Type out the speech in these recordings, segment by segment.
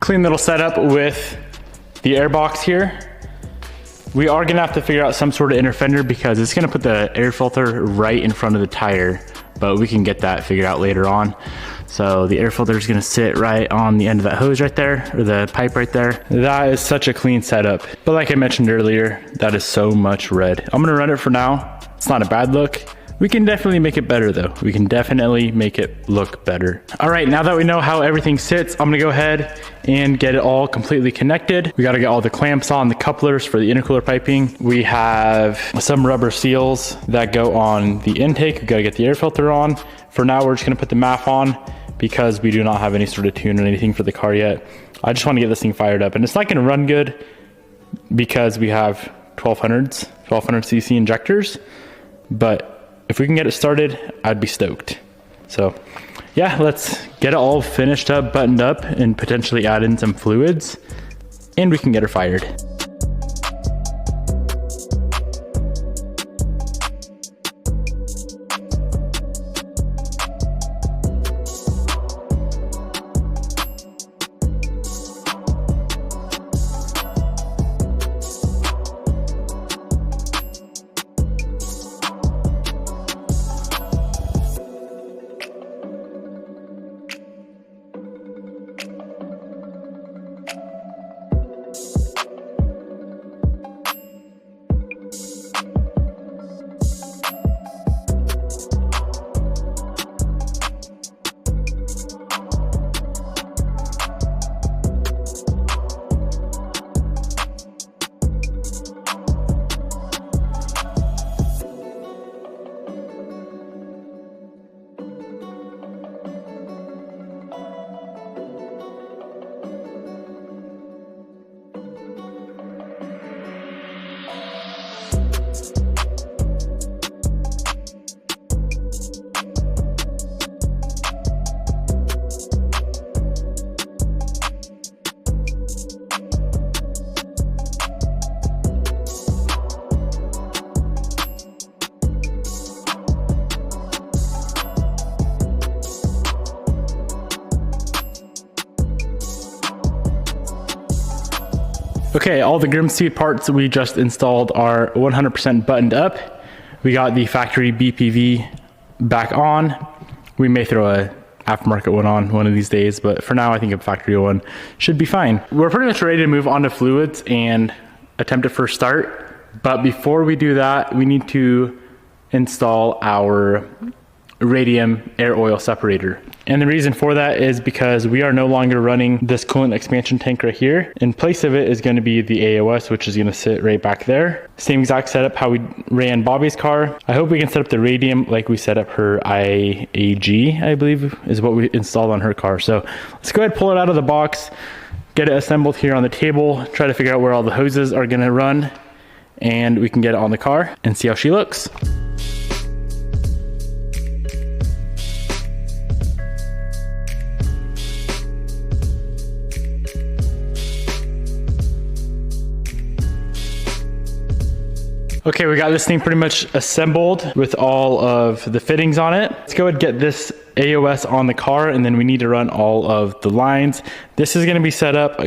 clean little setup with the air box here. We are gonna have to figure out some sort of inner fender because it's gonna put the air filter right in front of the tire, but we can get that figured out later on. So the air filter is gonna sit right on the end of that hose right there, or the pipe right there. That is such a clean setup. But like I mentioned earlier, that is so much red. I'm gonna run it for now. It's not a bad look. We can definitely make it better though. We can definitely make it look better. All right, now that we know how everything sits, I'm gonna go ahead and get it all completely connected. We gotta get all the clamps on, the couplers for the intercooler piping. We have some rubber seals that go on the intake. We gotta get the air filter on. For now, we're just gonna put the MAF on because we do not have any sort of tune or anything for the car yet. I just wanna get this thing fired up, and it's not gonna run good because we have 1200 cc injectors, but if we can get it started, I'd be stoked. So yeah, let's get it all finished up, buttoned up, and potentially add in some fluids, and we can get her fired. Okay, all the Grimsby parts we just installed are 100% buttoned up. We got the factory BPV back on. We may throw a aftermarket one on one of these days, but for now I think a factory one should be fine. We're pretty much ready to move on to fluids and attempt a first start. But before we do that, we need to install our radium air oil separator. And the reason for that is because we are no longer running this coolant expansion tank right here. In place of it is going to be the AOS, which is going to sit right back there. Same exact setup how we ran Bobby's car. I hope we can set up the radium like we set up her IAG, I believe is what we installed on her car. So let's go ahead and pull it out of the box, get it assembled here on the table, try to figure out where all the hoses are going to run, and we can get it on the car and see how she looks. Okay, we got this thing pretty much assembled with all of the fittings on it. Let's go ahead and get this AOS on the car, and then we need to run all of the lines. This is gonna be set up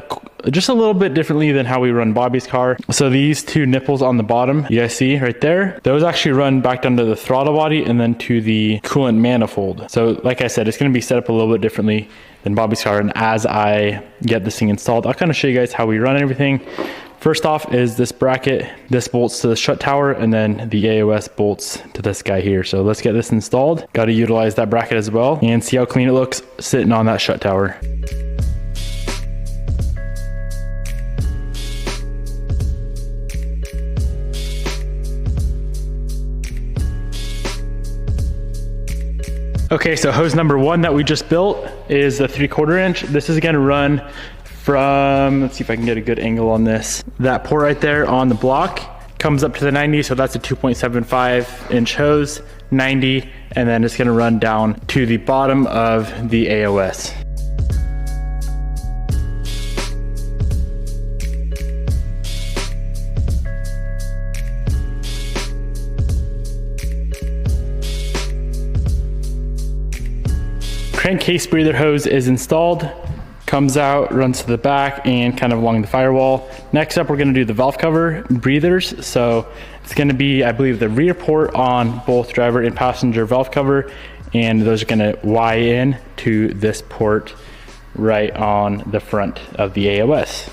just a little bit differently than how we run Bobby's car. So these two nipples on the bottom, you guys see right there, those actually run back down to the throttle body and then to the coolant manifold. So like I said, it's gonna be set up a little bit differently than Bobby's car, and as I get this thing installed, I'll kind of show you guys how we run everything. First off is this bracket. This bolts to the shut tower, and then the AOS bolts to this guy here. So let's get this installed. Got to utilize that bracket as well and see how clean it looks sitting on that shut tower. Okay, so hose number one that we just built is a 3/4 inch. This is gonna run from, let's see if I can get a good angle on this. That port right there on the block comes up to the 90, so that's a 2.75 inch hose, 90, and then it's gonna run down to the bottom of the AOS. Crankcase breather hose is installed. comes out, runs to the back and kind of along the firewall. Next up, we're gonna do the valve cover breathers. So it's gonna be, I believe, the rear port on both driver and passenger valve cover, and those are gonna Y in to this port right on the front of the AOS.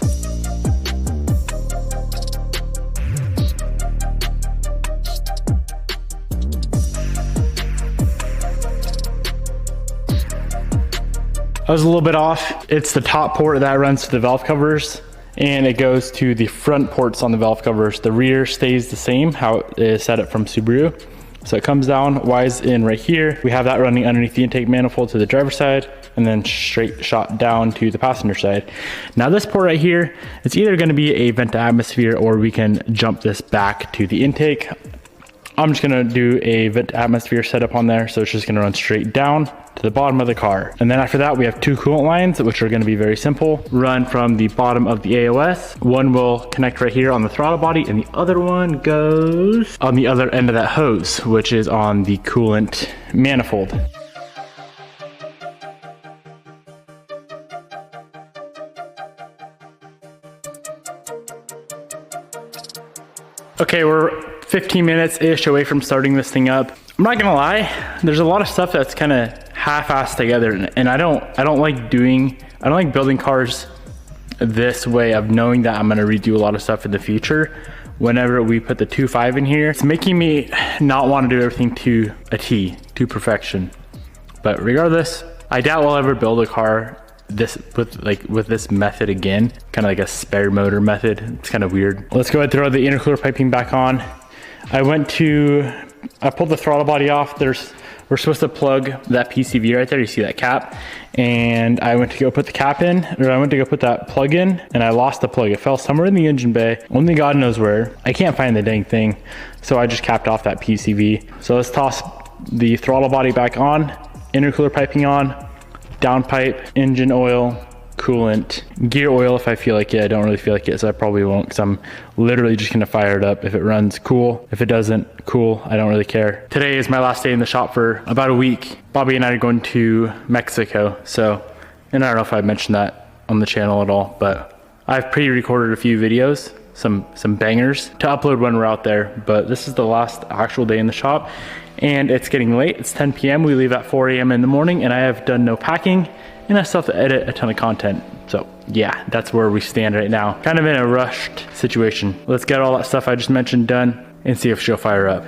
I was a little bit off. It's the top port that runs to the valve covers, and it goes to the front ports on the valve covers. The rear stays the same, how it is set up from Subaru. So it comes down, Y's in right here. We have that running underneath the intake manifold to the driver's side, and then straight shot down to the passenger side. Now this port right here, it's either gonna be a vent to atmosphere, or we can jump this back to the intake. I'm just gonna do a vent to atmosphere setup on there, so it's just gonna run straight down to the bottom of the car. And then after that, we have two coolant lines, which are gonna be very simple. Run from the bottom of the AOS. One will connect right here on the throttle body, and the other one goes on the other end of that hose, which is on the coolant manifold. Okay, we're 15 minutes-ish away from starting this thing up. I'm not gonna lie, there's a lot of stuff that's kind of half-assed together, and I don't like building cars this way of knowing that I'm gonna redo a lot of stuff in the future. Whenever we put the 2.5 in here, it's making me not want to do everything to a T, to perfection. But regardless, I doubt we'll ever build a car with this method again, kind of like a spare motor method. It's kind of weird. Let's go ahead and throw the intercooler piping back on. I pulled the throttle body off. We're supposed to plug that PCV right there. You see that cap? And I went to go put the cap in, or I went to go put that plug in, and I lost the plug. It fell somewhere in the engine bay. Only God knows where. I can't find the dang thing. So I just capped off that PCV. So let's toss the throttle body back on, intercooler piping on, downpipe, engine oil, coolant, gear oil if I feel like it. I don't really feel like it, so I probably won't, because I'm literally just gonna fire it up. If it runs, cool. If it doesn't, cool. I don't really care. Today is my last day in the shop for about a week. Bobby and I are going to Mexico, and I don't know if I mentioned that on the channel at all, but I've pre-recorded a few videos, some bangers to upload when we're out there, but this is the last actual day in the shop. And it's getting late. It's 10 p.m. We leave at 4 a.m. in the morning, and I have done no packing, and I still have to edit a ton of content. So yeah, that's where we stand right now. Kind of in a rushed situation. Let's get all that stuff I just mentioned done and see if she'll fire up.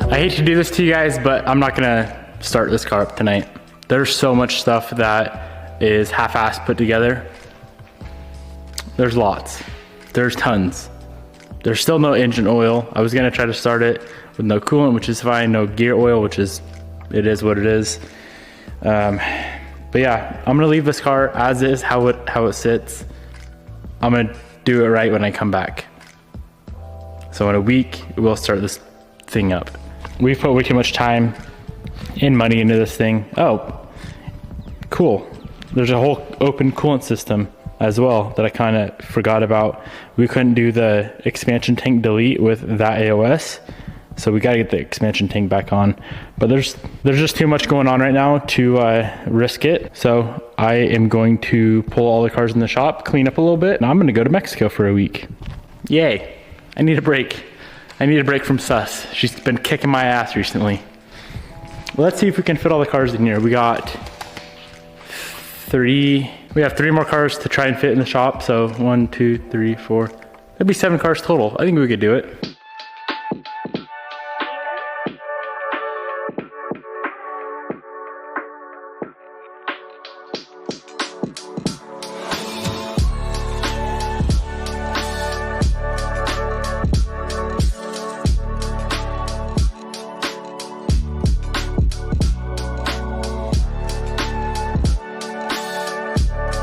I hate to do this to you guys, but I'm not gonna start this car up tonight. There's so much stuff that is half-assed put together. There's lots. There's tons. There's still no engine oil. I was gonna try to start it with no coolant, which is fine. No gear oil, it is what it is. But yeah, I'm gonna leave this car as is, how it sits. I'm gonna do it right when I come back. So in a week, we'll start this thing up. We've put way too much time and money into this thing. Oh, cool. There's a whole open coolant system as well that I kind of forgot about. We couldn't do the expansion tank delete with that AOS, so we got to get the expansion tank back on. But there's just too much going on right now to risk it. So I am going to pull all the cars in the shop, clean up a little bit, and I'm going to go to Mexico for a week. Yay. I need a break. I need a break from Sus. She's been kicking my ass recently. Let's see if we can fit all the cars in here. We have 3 more cars to try and fit in the shop. So 1, 2, 3, 4. That'd be 7 cars total. I think we could do it.